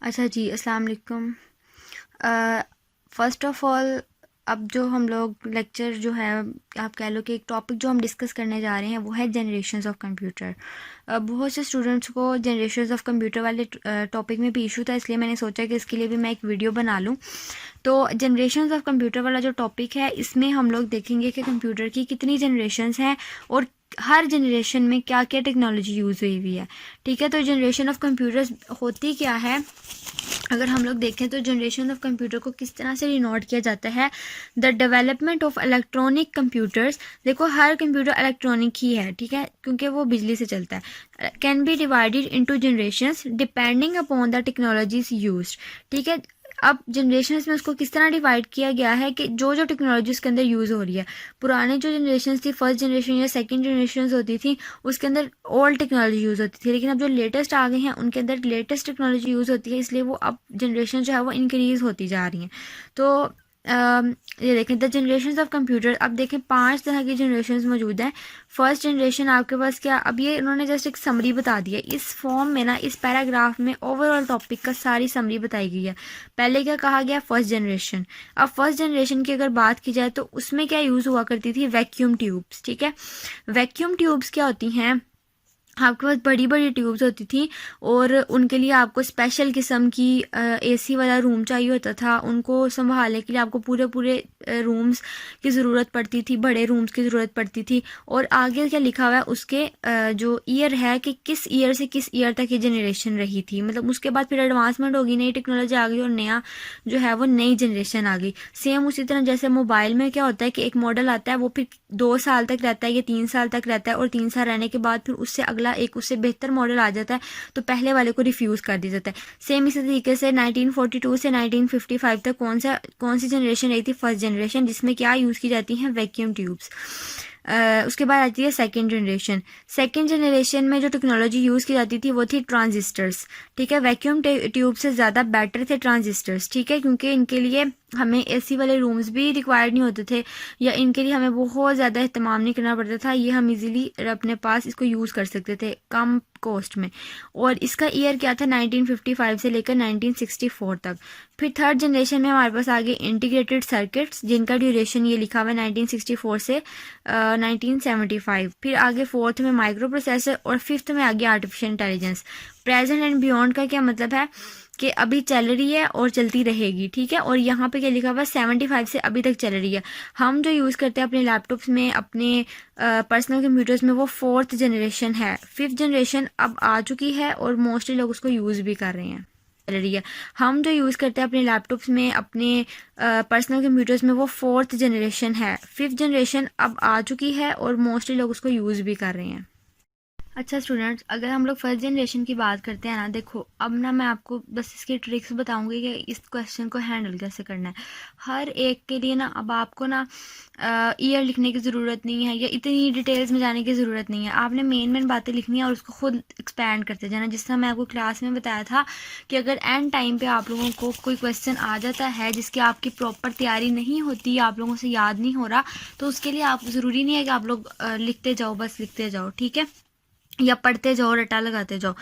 अच्छा जी, अस्सलाम वालेकुम। फ़र्स्ट ऑफ़ ऑल, अब जो हम लोग लेक्चर जो है, आप कह लो कि एक टॉपिक जो हम डिस्कस करने जा रहे हैं वो है जनरेशंस ऑफ कंप्यूटर। बहुत से स्टूडेंट्स को जनरेशंस ऑफ कंप्यूटर वाले टॉपिक में भी इशू था, इसलिए मैंने सोचा कि इसके लिए भी मैं एक वीडियो बना लूँ। तो जनरेशंस ऑफ कंप्यूटर वाला जो टॉपिक है, इसमें हम लोग देखेंगे कि कंप्यूटर की कितनी जनरेशंस हैं और हर जनरेशन में क्या क्या टेक्नोलॉजी यूज़ हुई हुई है। ठीक है, तो जनरेशन ऑफ कंप्यूटर्स होती क्या है, अगर हम लोग देखें तो जनरेशन ऑफ कंप्यूटर को किस तरह से डिनोट किया जाता है। The development of electronic computers. देखो, हर कंप्यूटर इलेक्ट्रॉनिक ही है, ठीक है, क्योंकि वो बिजली से चलता है। Can be divided into generations depending upon the technologies used. ठीक है, अब जनरेशंस में उसको किस तरह डिवाइड किया गया है कि जो जो टेक्नोलॉजी उसके अंदर यूज़ हो रही है। पुराने जो जनरेशन थी, फर्स्ट जनरेशन या सेकंड जनरेशन होती थी, उसके अंदर ओल्ड टेक्नोलॉजी यूज़ होती थी, लेकिन अब जो लेटेस्ट आ गए हैं उनके अंदर लेटेस्ट टेक्नोलॉजी यूज़ होती है, इसलिए वो अब जनरेशन जो है वो इंक्रीज़ होती जा रही हैं। तो ये देखें द जनरेशन ऑफ कंप्यूटर। अब देखें 5 तरह की जनरेशन मौजूद हैं। फर्स्ट जनरेशन आपके पास क्या, अब ये उन्होंने जस्ट एक समरी बता दी है इस फॉर्म में ना, इस पैराग्राफ में ओवरऑल टॉपिक का सारी समरी बताई गई है। पहले क्या कहा गया, फर्स्ट जनरेशन। अब फर्स्ट जनरेशन की अगर बात की जाए तो उसमें क्या यूज़ हुआ करती थी, वैक्यूम ट्यूब्स। ठीक है, वैक्यूम ट्यूब्स क्या होती हैं, आपके पास बड़ी बड़ी ट्यूब्स होती थी और उनके लिए आपको स्पेशल किस्म की एसी वाला रूम चाहिए होता था। उनको संभालने के लिए आपको पूरे पूरे रूम्स की ज़रूरत पड़ती थी, बड़े रूम्स की ज़रूरत पड़ती थी। और आगे क्या लिखा हुआ है उसके जो ईयर है कि किस ईयर से किस ईयर तक ये जनरेशन रही थी, मतलब उसके बाद फिर एडवांसमेंट होगी, नई टेक्नोलॉजी आ गई और नया जो है वो नई जनरेशन आ गई। सेम उसी तरह जैसे मोबाइल में क्या होता है कि एक मॉडल आता है, वो फिर 2 साल तक रहता है या 3 साल तक रहता है, और 3 साल रहने के बाद फिर उससे अगला एक उससे बेहतर मॉडल आ जाता है, तो पहले वाले को रिफ्यूज़ कर दिया जाता है। सेम इसी तरीके से 1942 से 1955 तक कौन सी जनरेशन रही थी, फर्स्ट जनरेशन, जिसमें क्या यूज़ की जाती हैं, वैक्यूम ट्यूब्स। उसके बाद आती है सेकेंड जनरेशन। सेकेंड जनरेशन में जो टेक्नोलॉजी यूज़ की जाती थी वो थी ट्रांजिस्टर्स। ठीक है, वैक्यूम ट्यूब से ज़्यादा बेटर थे ट्रांजिस्टर्स। ठीक है, क्योंकि इनके लिए हमें एसी वाले रूम्स भी रिक्वायर्ड नहीं होते थे, या इनके लिए हमें बहुत ज़्यादा इस्तेमाल नहीं करना पड़ता था, ये हम इजीली अपने पास इसको यूज़ कर सकते थे कम कॉस्ट में। और इसका ईयर क्या था, 1955 से लेकर 1964 तक। फिर थर्ड जनरेशन में हमारे पास आगे इंटीग्रेटेड सर्किट्स, जिनका ड्यूरेशन ये लिखा हुआ है 1964 से 1975। फिर आगे फोर्थ में माइक्रो प्रोसेसर और फिफ्थ में आगे artificial intelligence. Present and beyond का क्या मतलब है कि अभी चल रही है और चलती रहेगी। ठीक है, और यहाँ पे क्या लिखा हुआ है, 75 से अभी तक चल रही है। हम जो यूज़ करते हैं अपने लैपटॉप्स में, अपने पर्सनल कंप्यूटर्स में, वो फोर्थ जनरेशन है। फिफ्थ जनरेशन अब आ चुकी है और मोस्टली लोग उसको यूज़ भी कर रहे हैं, चल रही है। हम जो यूज़ करते हैं अपने लैपटॉप्स में, अपने पर्सनल कंप्यूटर्स में, वो फोर्थ जनरेशन है। फिफ्थ जनरेशन अब आ चुकी है और मोस्टली लोग उसको यूज़ भी कर रहे हैं। अच्छा स्टूडेंट्स, अगर हम लोग फर्स्ट जनरेशन की बात करते हैं ना, देखो अब ना मैं आपको बस इसकी ट्रिक्स बताऊंगी कि इस क्वेश्चन को हैंडल कैसे करना है। हर एक के लिए ना अब आपको ना ईयर लिखने की ज़रूरत नहीं है या इतनी डिटेल्स में जाने की ज़रूरत नहीं है। आपने मेन बातें लिखनी है और उसको खुद एक्सपैंड करते जाना। जिस तरह मैं आपको क्लास में बताया था कि अगर एंड टाइम पे आप लोगों को कोई क्वेश्चन आ जाता है जिसकी आपकी प्रॉपर तैयारी नहीं होती, आप लोगों से याद नहीं हो रहा, तो उसके लिए आप ज़रूरी नहीं है कि आप लोग लिखते जाओ, बस लिखते जाओ, ठीक है, या पढ़ते जाओ, रटा लगाते जाओ।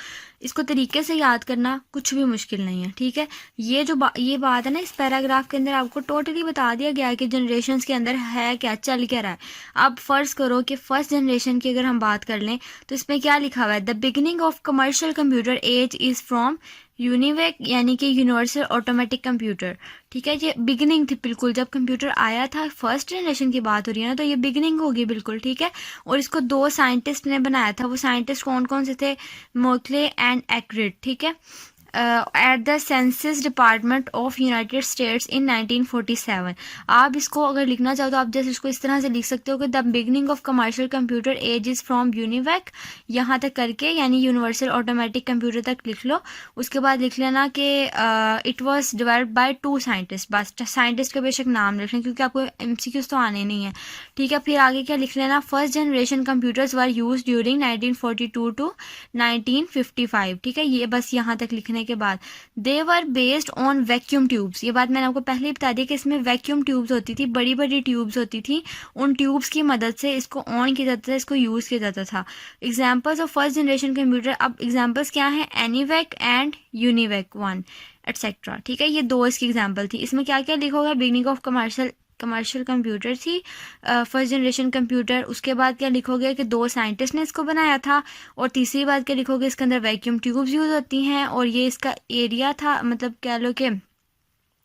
इसको तरीके से याद करना कुछ भी मुश्किल नहीं है। ठीक है, ये बात है ना, इस पैराग्राफ के अंदर आपको टोटली बता दिया गया है कि जनरेशन्स के अंदर है क्या, चल क्या रहा है। अब फर्ज करो कि फर्स्ट जनरेशन की अगर हम बात कर लें तो इसमें क्या लिखा हुआ है, the beginning of commercial computer age is from UNIVAC, यानी कि यूनिवर्सल ऑटोमेटिक कंप्यूटर। ठीक है, ये बिगिनिंग थी बिल्कुल, जब कंप्यूटर आया था, फर्स्ट जनरेशन की बात हो रही है ना, तो ये बिगिनिंग होगी बिल्कुल। ठीक है, और इसको 2 साइंटिस्ट ने बनाया था। वो साइंटिस्ट कौन कौन से थे, मोकले एंड एक्रिड। ठीक है, at the census department of United states in 1947। आप इसको अगर लिखना चाहो तो आप जैसे इसको इस तरह से लिख सकते हो कि the beginning of commercial computer age is from UNIVAC, यहाँ तक करके यानी यूनिवर्सल ऑटोमेटिक कंप्यूटर तक लिख लो। उसके बाद लिख लेना कि it was developed by 2 scientist. बस साइंटिस्ट का बेशक नाम लिख लें क्योंकि आपको MCQs तो आने नहीं है। ठीक है, फिर आगे क्या लिख लेना, first generation computers were used during 1942 to 1955। ठीक है, ये बस यहाँ तक लिखने होने के बाद they were based on vacuum tubes. ये बात मैंने आपको पहले ही बता दी कि इसमें वैक्यूम ट्यूब्स होती थी, बड़ी बड़ी ट्यूब्स होती थी, उन ट्यूब्स की मदद से इसको ऑन किया जाता था, इसको यूज़ किया जाता था। Examples of first generation computer, अब एग्जाम्पल्स क्या हैं, एनीवैक एंड यूनिवैक 1 एटसेट्रा। ठीक है, ये 2 इसकी एग्जाम्पल थी। इसमें क्या क्या लिखा होगा, बिगनिंग ऑफ कमर्शियल कंप्यूटर थी, फर्स्ट जनरेशन कंप्यूटर। उसके बाद क्या लिखोगे कि 2 साइंटिस्ट ने इसको बनाया था, और तीसरी बात क्या लिखोगे, इसके अंदर वैक्यूम ट्यूब्स यूज़ होती हैं, और ये इसका एरिया था, मतलब कह लो कि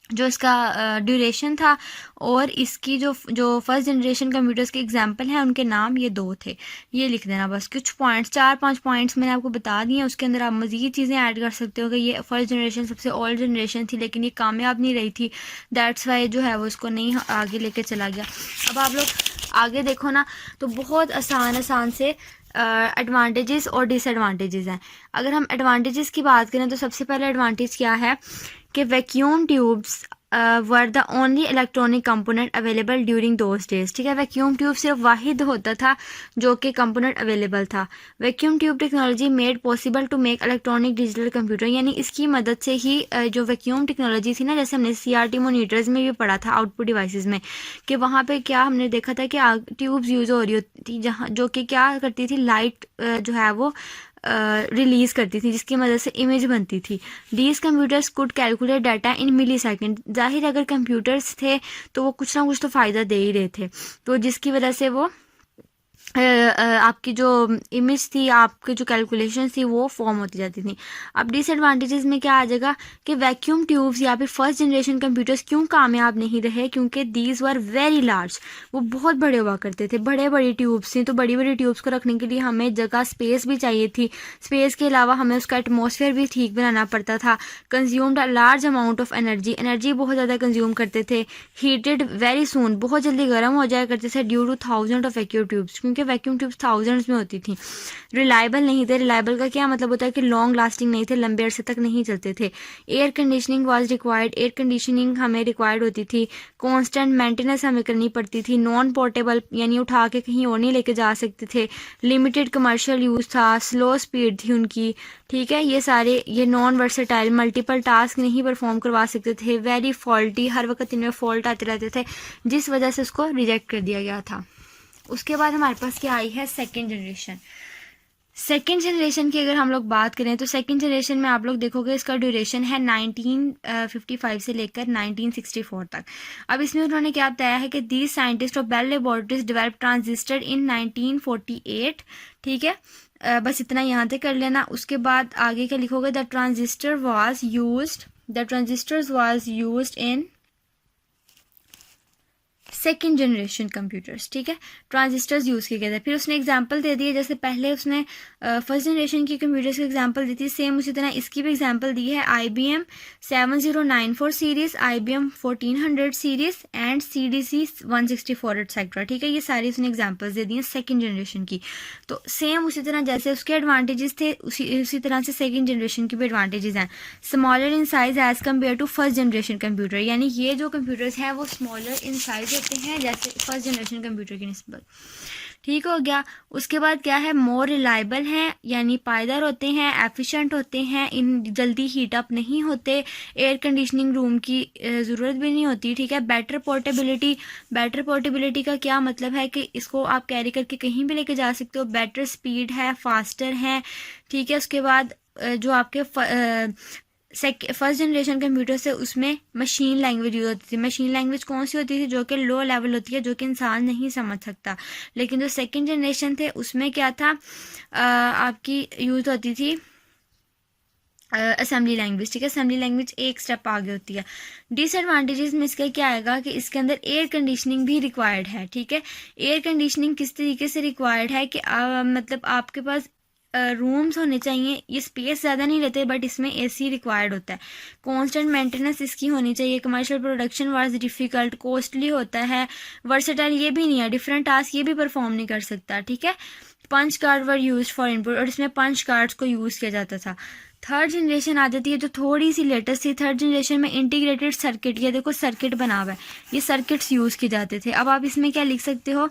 जो इसका ड्यूरेशन था, और इसकी जो फर्स्ट जनरेशन कंप्यूटर्स के एग्जांपल हैं उनके नाम ये 2 थे। ये लिख देना बस, कुछ पॉइंट्स 4-5 पॉइंट्स मैंने आपको बता दिए हैं, उसके अंदर आप मज़ीद चीज़ें ऐड कर सकते हो कि ये फर्स्ट जनरेशन सबसे ओल्ड जनरेशन थी, लेकिन ये कामयाब नहीं रही थी, दैट्स वाई जो है वो इसको नहीं आगे लेके चला गया। अब आप लोग आगे देखो ना, तो बहुत आसान से एडवांटेजेस और डिसएडवांटेजेस हैं। अगर हम एडवांटेजेस की बात करें तो सबसे पहला एडवांटेज क्या है कि vacuum tubes were the only electronic component available during those days. ठीक है, वैक्यूम ट्यूब सिर्फ वाहिद होता था जो कि कंपोनेंट अवेलेबल था। Vacuum tube technology made possible to make electronic digital computer, यानी इसकी मदद से ही जो वैक्यूम टेक्नोलॉजी थी ना, जैसे हमने CRT मॉनिटर्स में भी पढ़ा था, आउटपुट डिवाइसेस में, कि वहाँ पे क्या हमने देखा था कि ट्यूब्स यूज़ हो रही होती, जहाँ जो कि क्या करती थी, लाइट जो है वो रिलीज़ करती थी, जिसकी मदद से इमेज बनती थी। These computers could calculate data in millisecond. जाहिर अगर कंप्यूटर्स थे तो वो कुछ ना कुछ तो फ़ायदा दे ही रहे थे, तो जिसकी वजह से वो आपकी जो इमेज थी, आपकी जो कैलकुलेशन थी, वो फॉर्म होती जाती थी। अब डिसएडवांटेजेस में क्या आ जाएगा कि वैक्यूम ट्यूब्स या फिर फर्स्ट जनरेशन कंप्यूटर्स क्यों कामयाब नहीं रहे, क्योंकि दीज वर वेरी लार्ज, वो बहुत बड़े हुआ करते थे, बड़े बड़ी ट्यूब्स थी, तो बड़ी बड़ी ट्यूब्स को रखने के लिए हमें जगह, स्पेस भी चाहिए थी। स्पेस के अलावा हमें उसका एटमॉस्फेयर भी ठीक बनाना पड़ता था। Consumed a large amount of energy बहुत ज़्यादा कंज्यूम करते थे। हीटेड वेरी सून, बहुत जल्दी गर्म हो जाया करते थे, due two thousand of vacuum tubes, क्योंकि वैक्यूम ट्यूब्स थाउजेंड्स में होती थी। रिलायबल नहीं थे, रिलायबल का क्या मतलब होता है कि लॉन्ग लास्टिंग नहीं थे, लंबे अरसे तक नहीं चलते थे। Air conditioning was required, air conditioning हमें रिक्वायर्ड होती थी। कांस्टेंट मेंटेनेंस हमें करनी पड़ती थी। नॉन पोर्टेबल, यानी उठा के कहीं और नहीं लेके जा सकते थे। लिमिटेड कमर्शियल यूज़ था, स्लो स्पीड थी उनकी। ठीक है, ये सारे, ये नॉन वर्सेटाइल, मल्टीपल टास्क नहीं परफॉर्म करवा सकते थे। वेरी फॉल्टी, हर वक्त इनमें फॉल्ट आते रहते थे, जिस वजह से उसको रिजेक्ट कर दिया गया था। उसके बाद हमारे पास क्या आई है, सेकेंड जनरेशन। सेकेंड जनरेशन की अगर हम लोग बात करें तो सेकेंड जनरेशन में आप लोग देखोगे इसका ड्यूरेशन है 1955 से लेकर 1964 तक। अब इसमें उन्होंने क्या बताया है कि these scientist of Bell laboratories develop transistor in 1948। ठीक है, बस इतना यहाँ तक कर लेना। उसके बाद आगे क्या लिखोगे, the transistor was used in second generation computers. ठीक है, ट्रांजिस्टर्स यूज़ किए गए थे। फिर उसने एग्जांपल दे दिए, जैसे पहले उसने फर्स्ट जनरेशन की कंप्यूटर्स की एग्जांपल दी थी, सेम उसी तरह इसकी भी एग्जांपल दी है। IBM 7094 series, IBM 1400 series and CDC 164 etcetera. ठीक है, ये सारी उसने एग्जांपल्स दे दी हैं सेकेंड जनरेशन की। तो सेम उसी तरह जैसे उसके एडवांटेजेस थे, उसी तरह से सेकेंड जनरेशन की भी एडवांटेजेस हैं। Smaller in size as compare to first generation computer, यानी ये जो कंप्यूटर्स हैं वो स्मॉलर इन साइज होते हैं जैसे फर्स्ट जनरेशन कंप्यूटर की निस्बत। ठीक हो गया। उसके बाद क्या है, मोर रिलायबल हैं, यानी पायदार होते हैं, एफिशिएंट होते हैं, इन जल्दी हीट अप नहीं होते, एयर कंडीशनिंग रूम की ज़रूरत भी नहीं होती। ठीक है, बेटर पोर्टेबिलिटी का क्या मतलब है कि इसको आप कैरी करके कहीं भी लेके जा सकते हो। बेटर स्पीड है, फास्टर है। ठीक है, उसके बाद जो आपके फर्स्ट जनरेशन कंप्यूटर से उसमें मशीन लैंग्वेज यूज़ होती थी। मशीन लैंग्वेज कौन सी होती थी, जो कि लो लेवल होती है, जो कि इंसान नहीं समझ सकता। लेकिन जो सेकंड जनरेशन थे उसमें क्या था, आपकी यूज़ होती थी असेंबली लैंग्वेज। ठीक है, असेंबली लैंग्वेज एक स्टेप आगे होती है। डिसएडवांटेजेस में इसका क्या आएगा कि इसके अंदर एयर कंडीशनिंग भी रिक्वायर्ड है। ठीक है, एयर कंडीशनिंग किस तरीके से रिक्वायर्ड है कि मतलब आपके पास रूम्स होने चाहिए, ये स्पेस ज़्यादा नहीं लेते, बट इसमें AC रिक्वायर्ड होता है। कांस्टेंट मेंटेनेंस इसकी होनी चाहिए। Commercial production was difficult, costly होता है। वर्सेटाइल ये भी नहीं है, डिफरेंट टास्क ये भी परफॉर्म नहीं कर सकता। ठीक है, punch card were used for input, और इसमें पंच कार्ड्स को यूज़ किया जाता था। थर्ड जनरेशन आ जाती है जो थोड़ी सी लेटेस्ट थी। थर्ड जनरेशन में इंटीग्रेटेड सर्किट, ये देखो सर्किट बना हुआ है, ये सर्किट्स यूज़ किए जाते थे। अब आप इसमें क्या लिख सकते हो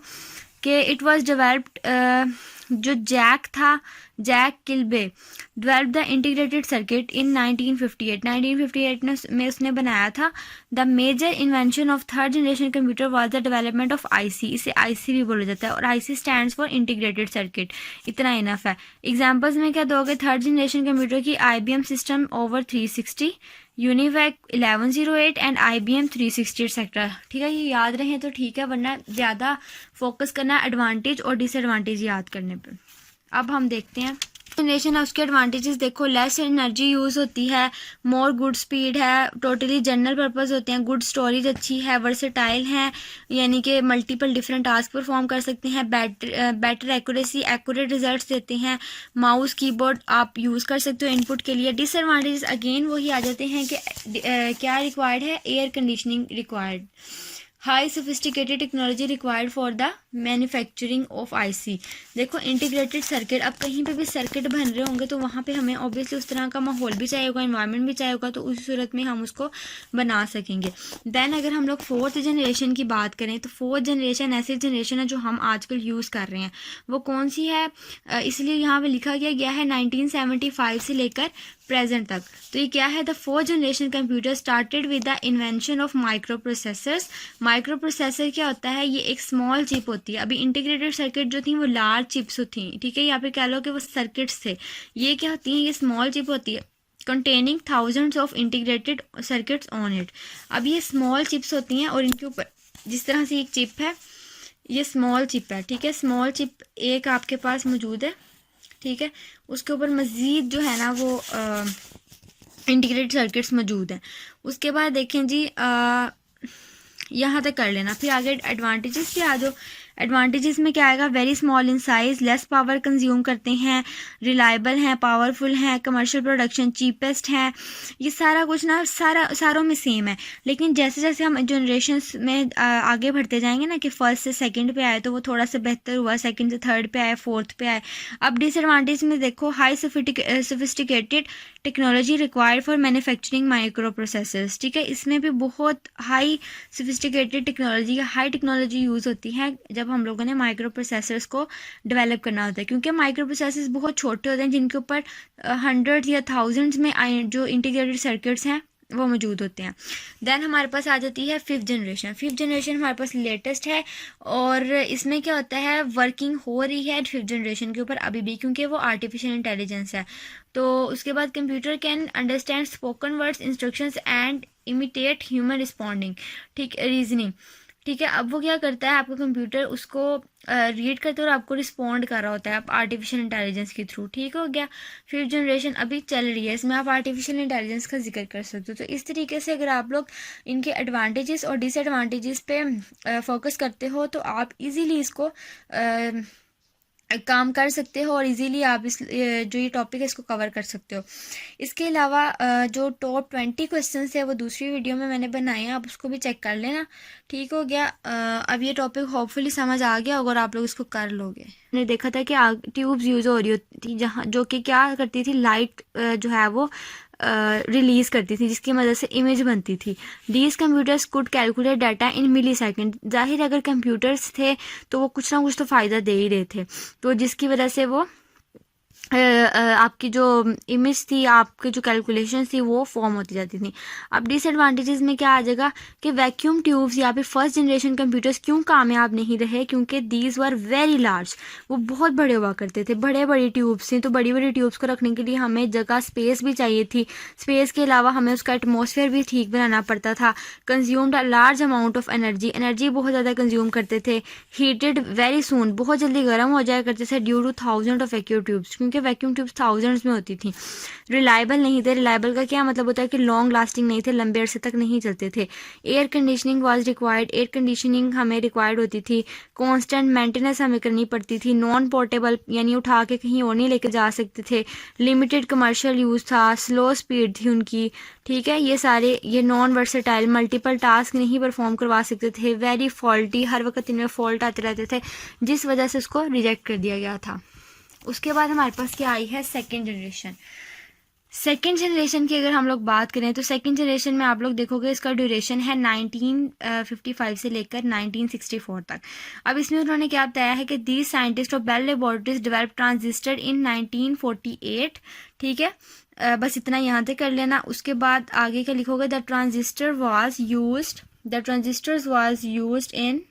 कि इट वाज डेवलप्ड, जो जैक था, Jack Kilby, develop the integrated circuit in 1958 में उसने बनाया था। The major invention of third generation computer was the development of IC. इसे आईसी भी बोला जाता है और IC stands for integrated circuit. इतना इनफ है। एग्जांपल्स में क्या दोगे? थर्ड जनरेशन कंप्यूटर की IBM system over 360, UNIVAC 1108 and IBM 360 etcetera. ठीक है, ये याद रहें तो ठीक है, वरना ज़्यादा फोकस करना एडवांटेज और डिसएडवांटेज याद करने पे। अब हम देखते हैं जनरेशन है, उसके एडवांटेजेस देखो। लेस एनर्जी यूज़ होती है, मोर गुड स्पीड है, टोटली जनरल पर्पस होते हैं, गुड स्टोरेज अच्छी है, वर्सेटाइल हैं, यानी कि मल्टीपल डिफरेंट टास्क परफॉर्म कर सकते हैं, बेटर एक्यूरेसी, एक्यूरेट रिजल्ट्स देते हैं, माउस कीबोर्ड आप यूज़ कर सकते हो इनपुट के लिए। डिसएडवांटेजेस अगेन वही आ जाते हैं कि क्या रिक्वायर्ड है? Air conditioning required, high sophisticated technology required for the manufacturing of IC. देखो इंटीग्रेटेड सर्किट, अब कहीं पे भी सर्किट बन रहे होंगे तो वहाँ पे हमें ऑब्वियसली उस तरह का माहौल भी चाहिए होगा, एनवायरनमेंट भी चाहिए होगा, तो उस सूरत में हम उसको बना सकेंगे। देन अगर हम लोग फोर्थ जनरेशन की बात करें तो फोर्थ जनरेशन ऐसी जनरेशन है जो हम आजकल यूज़ कर रहे हैं। वो कौन सी है? इसलिए यहाँ पे लिखा गया है 1975 से लेकर प्रेजेंट तक। तो ये क्या है? The fourth generation computer started with the invention of micro processors. Micro processor क्या होता है? ये एक स्मॉल चिप होती है। अभी इंटीग्रेटेड सर्किट जो थी वो लार्ज चिप्स थी, ठीक है, यहाँ पे कह लो कि वो सर्किट्स थे। ये क्या होती हैं? ये स्मॉल चिप होती है containing thousands of integrated circuits on it. अब ये स्मॉल चिप्स होती हैं और इनके ऊपर जिस तरह से एक चिप है, ये स्मॉल चिप है, ठीक है, स्मॉल चिप एक आपके पास मौजूद है, ठीक है, उसके ऊपर मज़ीद जो है ना वो इंटीग्रेटेड सर्किट्स मौजूद हैं। उसके बाद देखें जी यहाँ तक कर लेना, फिर आगे एडवांटेजेस पे आ जाओ। एडवांटेजेस में क्या आएगा? Very small in size, less power consume करते हैं, रिलायबल हैं, पावरफुल हैं, कमर्शियल प्रोडक्शन, चीपेस्ट हैं। ये सारा कुछ ना सारों में सेम है। लेकिन जैसे जैसे हम जनरेशन्स में आगे बढ़ते जाएंगे ना कि फर्स्ट से सेकंड पे आए तो वो थोड़ा सा बेहतर हुआ, सेकंड से थर्ड पे आए, फोर्थ पे आए। अब डिसएडवांटेज में देखो, high sophisticated technology required for manufacturing micro processors. ठीक है, इसमें भी बहुत high sophisticated technology, high technology use होती है जब हम लोगों ने माइक्रो प्रोसेसर्स को डेवलप करना होता है, क्योंकि माइक्रो प्रोसेसर्स बहुत छोटे होते हैं जिनके ऊपर हंड्रेड या थाउजेंड्स में जो इंटीग्रेटेड सर्किट्स हैं वो मौजूद होते हैं। देन हमारे पास आ जाती है फिफ्थ जनरेशन। फिफ्थ जनरेशन हमारे पास लेटेस्ट है और इसमें क्या होता है, वर्किंग हो रही है फिफ्थ जनरेशन के ऊपर अभी भी, क्योंकि वो आर्टिफिशियल इंटेलिजेंस है। तो उसके बाद computer can understand spoken words, instructions and imitate human responding, ठीक, रीजनिंग। ठीक है, अब वो क्या करता है, आपका कंप्यूटर उसको रीड करते और आपको रिस्पॉन्ड कर रहा होता है आप आर्टिफिशियल इंटेलिजेंस के थ्रू। ठीक हो गया। फिफ्थ जनरेशन अभी चल रही है, इसमें आप आर्टिफिशियल इंटेलिजेंस का जिक्र कर सकते हो। तो इस तरीके से अगर आप लोग इनके एडवांटेजेस और डिसएडवांटेजेस पे फोकस करते हो तो आप इजीली इसको काम कर सकते हो और इजीली आप इस जो ये टॉपिक है इसको कवर कर सकते हो। इसके अलावा जो टॉप 20 क्वेश्चंस है वो दूसरी वीडियो में मैंने बनाए हैं, आप उसको भी चेक कर लेना। ठीक हो गया। अब ये टॉपिक होपफुली समझ आ गया अगर आप लोग इसको कर लोगे। मैंने देखा था कि ट्यूब्स यूज़ हो रही होती थी जहाँ, जो कि क्या करती थी, लाइट जो है वो रिलीज़ करती थी जिसकी मदद से इमेज बनती थी। These computers could calculate data in millisecond. जाहिर अगर कंप्यूटर्स थे तो वो कुछ ना कुछ तो फ़ायदा दे ही रहे थे, तो जिसकी वजह से वो आपकी जो इमेज थी, आपकी जो कैलकुलेशन थी वो फॉर्म होती जाती थी। अब डिसएडवांटेजेस में क्या आ जाएगा कि वैक्यूम ट्यूब्स या फिर फर्स्ट जनरेशन कंप्यूटर्स क्यों कामयाब नहीं रहे, क्योंकि दीज वर वेरी लार्ज, वो बहुत बड़े हुआ करते थे, बड़े बड़ी ट्यूब्स थी। तो बड़ी बड़ी ट्यूब्स को रखने के लिए हमें जगह, स्पेस भी चाहिए थी। स्पेस के अलावा हमें उसका एटमॉस्फेयर भी ठीक बनाना पड़ता था। Consumed a large amount of energy बहुत ज़्यादा कंज्यूम करते थे। हीटेड वेरी सून, बहुत जल्दी गर्म हो जाया करते थे due two thousand of vacuum tubes, क्योंकि वैक्यूम ट्यूब्स थाउजेंड्स में होती थी। रिलायबल नहीं थे। रिलायबल का क्या मतलब होता है कि लॉन्ग लास्टिंग नहीं थे, लंबे अरसे तक नहीं चलते थे। Air conditioning was required, air conditioning हमें रिक्वायर्ड होती थी। कांस्टेंट मेंटेनेंस हमें करनी पड़ती थी। नॉन पोर्टेबल, यानी उठा के कहीं और नहीं लेके जा सकते थे। लिमिटेड कमर्शियल यूज़ था। स्लो स्पीड थी उनकी। ठीक है, ये सारे, ये नॉन वर्सेटाइल, मल्टीपल टास्क नहीं परफॉर्म करवा सकते थे। वेरी फॉल्टी, हर वक्त इनमें फॉल्ट आते रहते थे, जिस वजह से उसको रिजेक्ट कर दिया गया था। उसके बाद हमारे पास क्या आई है, सेकेंड जनरेशन। सेकेंड जनरेशन की अगर हम लोग बात करें तो सेकेंड जनरेशन में आप लोग देखोगे इसका ड्यूरेशन है 1955 से लेकर 1964 तक। अब इसमें उन्होंने क्या बताया है कि these scientist of Bell laboratories develop transistor in 1948। ठीक है, बस इतना यहाँ तक कर लेना। उसके बाद आगे का लिखोगे the transistors was used in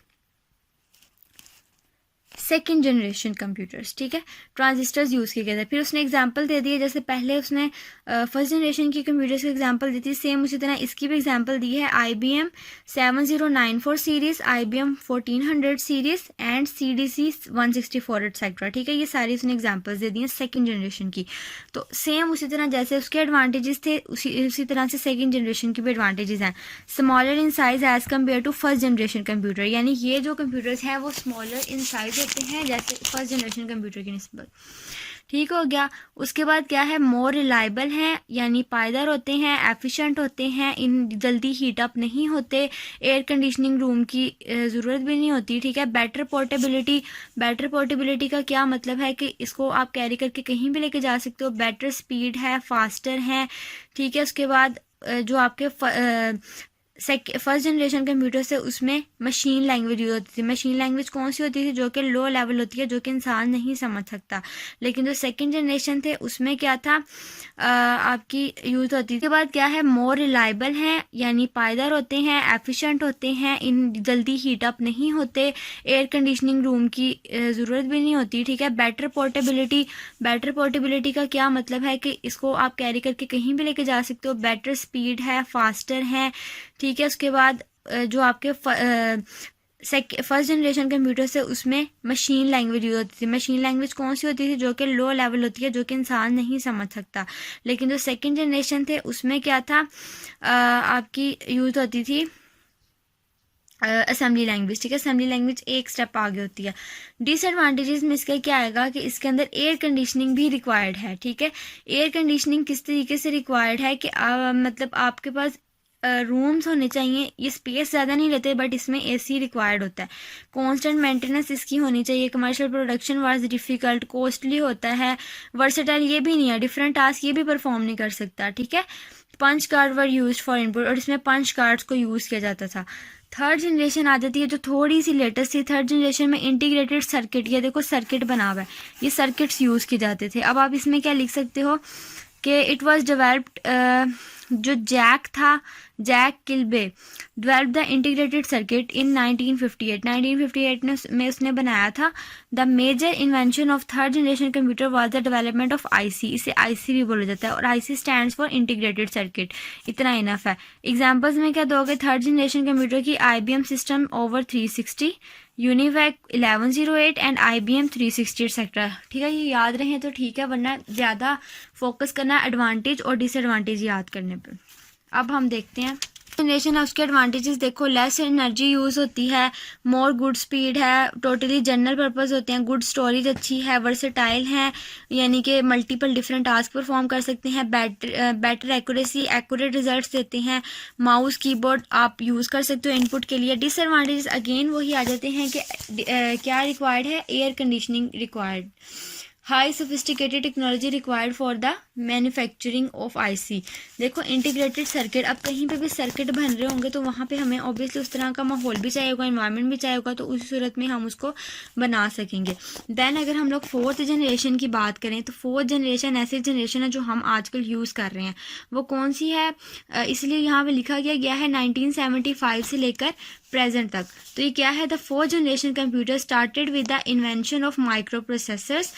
second generation computers. ठीक है, ट्रांजिस्टर्स यूज़ किए गए थे। फिर उसने एग्जांपल दे दिए, जैसे पहले उसने फर्स्ट जनरेशन की कंप्यूटर्स की एग्जांपल दी थी, सेम उसी तरह इसकी भी एग्जांपल दी है। IBM 7094 series, IBM 1400 series and CDC 164 etcetera. ठीक है, ये सारी उसने एग्जाम्पल्स दे दी हैं सेकेंड जनरेशन की। तो सेम उसी तरह जैसे उसके एडवांटेजेस थे उसी तरह से सेकेंड जनरेशन की भी एडवांटेजेस हैं। Smaller in size as compare to first generation computer, यानी ये जो कंप्यूटर्स हैं वो स्मॉलर इन साइज होते हैं जैसे फर्स्ट जनरेशन कंप्यूटर की निस्बत। ठीक हो गया। उसके बाद क्या है, मोर रिलायबल हैं, यानी पायदार होते हैं, एफिशिएंट होते हैं, इन जल्दी हीट अप नहीं होते, एयर कंडीशनिंग रूम की ज़रूरत भी नहीं होती। ठीक है, बेटर पोर्टेबिलिटी का क्या मतलब है कि इसको आप कैरी करके कहीं भी लेके जा सकते हो। बेटर स्पीड है, फास्टर है। ठीक है, उसके बाद जो आपके फर्स्ट जनरेशन कंप्यूटर से उसमें मशीन लैंग्वेज यूज होती थी। मशीन लैंग्वेज कौन सी होती थी, जो कि लो लेवल होती है, जो कि इंसान नहीं समझ सकता। लेकिन जो सेकंड जनरेशन थे उसमें क्या था, आपकी यूज होती थी। उसके बाद क्या है, मोर रिलायबल हैं, यानी पायदार होते हैं, एफिशिएंट होते हैं, इन जल्दी हीट अप नहीं होते, एयर कंडीशनिंग रूम की ज़रूरत भी नहीं होती। ठीक है, बेटर पोर्टेबिलिटी का क्या मतलब है कि इसको आप कैरी करके कहीं भी लेके जा सकते हो। बेटर स्पीड है, फास्टर है। ठीक है, उसके बाद जो आपके फर्स्ट जनरेशन कंप्यूटर से उसमें मशीन लैंग्वेज यूज होती थी। मशीन लैंग्वेज कौन सी होती थी, जो कि लो लेवल होती है, जो कि इंसान नहीं समझ सकता। लेकिन जो सेकंड जनरेशन थे उसमें क्या था, आपकी यूज होती थी असेंबली लैंग्वेज। ठीक है, असेंबली लैंग्वेज एक स्टेप आगे होती है। डिसएडवांटेजेस में इसका क्या आएगा कि इसके अंदर एयर कंडीशनिंग भी रिक्वायर्ड है। ठीक है, एयर कंडीशनिंग किस तरीके से रिक्वायर्ड है कि मतलब आपके पास रूम्स होने चाहिए, ये स्पेस ज़्यादा नहीं लेते बट इसमें AC रिक्वायर्ड होता है। कांस्टेंट मेंटेनेंस इसकी होनी चाहिए। Commercial production was difficult, costly होता है। वर्सेटाइल ये भी नहीं है, डिफरेंट टास्क ये भी परफॉर्म नहीं कर सकता। ठीक है, punch card were used for input, और इसमें पंच कार्ड्स को यूज़ किया जाता था। थर्ड जनरेशन आ जाती है जो थोड़ी सी लेटेस्ट थी। थर्ड जनरेशन में इंटीग्रेटेड सर्किट, ये देखो सर्किट बना हुआ है, ये सर्किट्स यूज़ किए जाते थे। अब आप इसमें क्या लिख सकते हो कि इट वाज डेवलप्ड, जो जैक था, Jack Kilby develop the integrated circuit in 1958 में उसने बनाया था। The major invention of third generation computer was the development of IC, इसे IC भी बोला जाता है, और IC stands for integrated circuit. इतना इनफ है। एग्जाम्पल्स में क्या दोगे, थर्ड जनरेशन कंप्यूटर की IBM system over 360, UNIVAC 1108 and IBM 360 etcetera. ठीक है, ये याद रहे तो ठीक है, वरना ज़्यादा फोकस करना एडवांटेज और डिसएडवांटेज याद करने पे। अब हम देखते हैं जनरेशन है, उसके एडवांटेजेस देखो। लेस एनर्जी यूज़ होती है, मोर गुड स्पीड है, टोटली जनरल पर्पस होते हैं, गुड स्टोरेज अच्छी है, वर्सेटाइल हैं, यानी कि मल्टीपल डिफरेंट टास्क परफॉर्म कर सकते हैं, बेटर एक्यूरेसी, एक्यूरेट रिजल्ट्स देते हैं, माउस कीबोर्ड आप यूज़ कर सकते हो इनपुट के लिए। डिसएडवांटेजेस अगेन वही आ जाते हैं कि क्या रिक्वायर्ड है, air conditioning required, high sophisticated technology required for the manufacturing of IC। देखो इंटीग्रेटेड सर्किट, अब कहीं पे भी सर्किट बन रहे होंगे तो वहाँ पे हमें ऑब्वियसली उस तरह का माहौल भी चाहिए होगा, इन्वायरमेंट भी चाहिए होगा, तो उस सूरत में हम उसको बना सकेंगे। देन अगर हम लोग फोर्थ जनरेशन की बात करें तो फोर्थ जनरेशन ऐसी जनरेशन है जो हम आजकल यूज़ कर रहे हैं। वो कौन सी है, इसलिए यहाँ पे लिखा गया है 1975 से लेकर प्रेजेंट तक। तो ये क्या है, the fourth generation computer started with the invention of micro processors.